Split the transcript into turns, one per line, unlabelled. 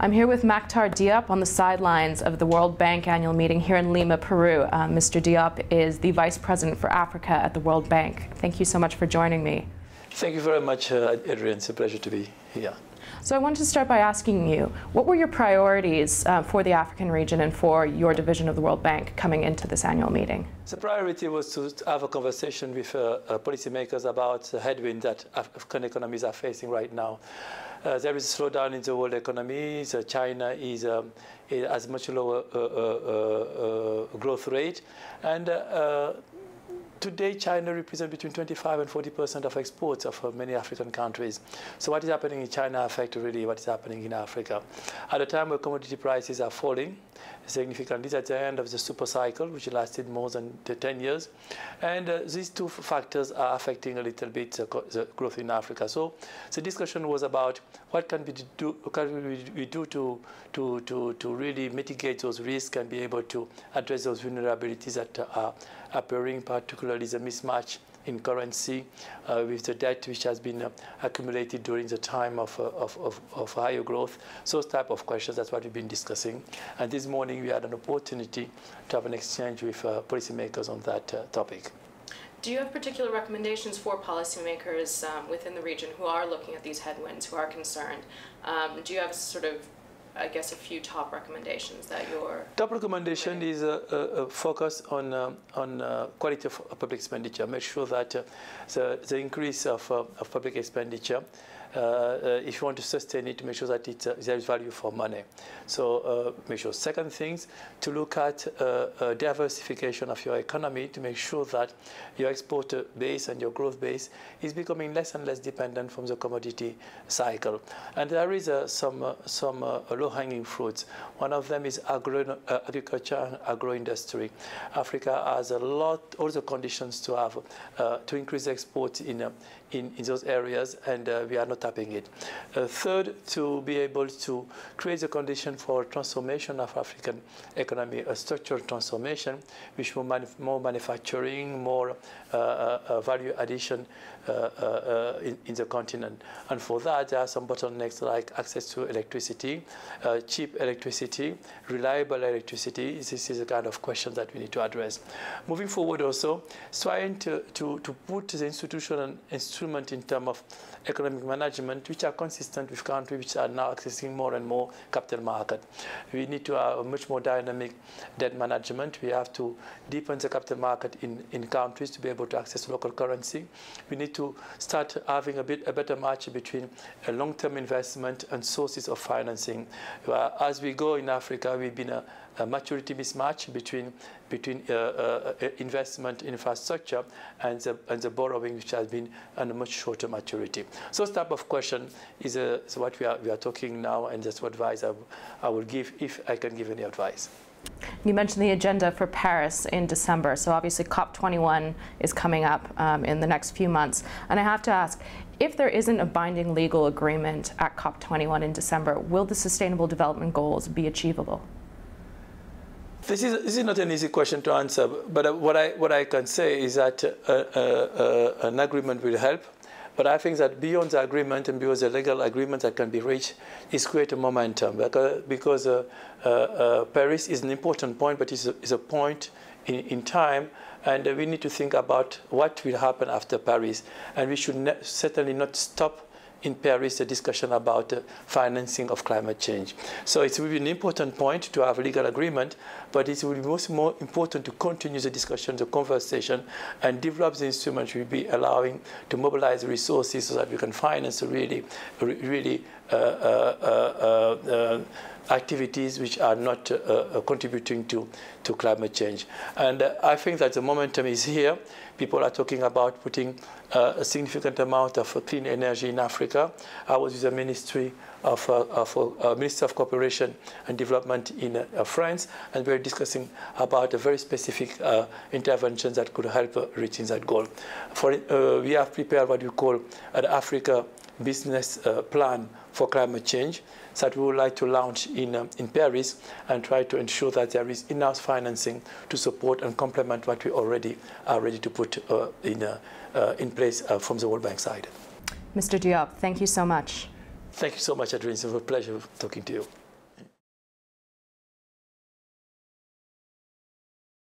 I'm here with Makhtar Diop on the sidelines of the World Bank annual meeting here in Lima, Peru. Mr. Diop is the Vice President for Africa at the World Bank. Thank you so much for joining me.
Thank you very much, Adrienne. It's a pleasure to be here.
So I wanted to start by asking you, what were your priorities for the African region and for your division of the World Bank coming into this annual meeting?
The priority was to have a conversation with policymakers about the headwinds that African economies are facing right now. There is a slowdown in the world economy. China has much lower growth rate. And today, China represents between 25 and 40% of exports of many African countries. So what is happening in China affects really what is happening in Africa. At a time where commodity prices are falling significantly at the end of the super cycle, which lasted more than 10 years. And these two factors are affecting a little bit the growth in Africa. So the discussion was about what can we do to really mitigate those risks and be able to address those vulnerabilities that are appearing, particularly the mismatch in currency with the debt which has been accumulated during the time of higher growth. So those type of questions, that's what we've been discussing. And this morning we had an opportunity to have an exchange with policymakers on that topic.
Do you have particular recommendations for policymakers within the region who are looking at these headwinds, who are concerned? Do you have sort of, I guess, a few top recommendations that you're...
Top recommendation is a focus on quality of public expenditure. Make sure that the increase of public expenditure, if you want to sustain it, make sure that there is value for money. So make sure. Second things, to look at diversification of your economy to make sure that your export base and your growth base is becoming less and less dependent from the commodity cycle. And there is some low-hanging fruits. One of them is agriculture and agro-industry. Africa has all the conditions to have to increase exports in those areas, and we are not tapping it. Third, to be able to create the condition for transformation of African economy, a structural transformation, which will more manufacturing, more value addition in the continent. And for that, there are some bottlenecks like access to electricity, cheap electricity, reliable electricity. This is the kind of question that we need to address. Moving forward also, trying to put the institutional instrument in terms of economic management, which are consistent with countries which are now accessing more and more capital market. We need to have a much more dynamic debt management. We have to deepen the capital market in countries to be able to access local currency. We need to start having a better match between a long-term investment and sources of financing. As we go in Africa, we've been a maturity mismatch between investment in infrastructure and the borrowing, which has been on a much shorter maturity. So this type of question is what we are talking now, and that's what advice I will give, if I can give any advice.
You mentioned the agenda for Paris in December, so obviously COP21 is coming up in the next few months. And I have to ask, if there isn't a binding legal agreement at COP21 in December, will the Sustainable Development Goals be achievable?
This is not an easy question to answer, but what I can say is that an agreement will help. But I think that beyond the agreement and beyond the legal agreement that can be reached is create a momentum, because Paris is an important point, but it's a point in time, and we need to think about what will happen after Paris. And we should certainly not stop in Paris the discussion about the financing of climate change. So it will be an important point to have a legal agreement, but it will be more important to continue the discussion, the conversation, and develop the instrument will be allowing to mobilize resources so that we can finance really activities which are not contributing to climate change. And I think that the momentum is here. People are talking about putting a significant amount of clean energy in Africa. I was with the Ministry of Cooperation and Development in France, and we're discussing about a very specific interventions that could help reaching that goal. We have prepared what we call an Africa business plan for climate change that we would like to launch in Paris, and try to ensure that there is enough financing to support and complement what we already are ready to put in place from the World Bank side.
Mr. Diop, thank you so much.
Thank you so much, Adrienne. It was a pleasure talking to you.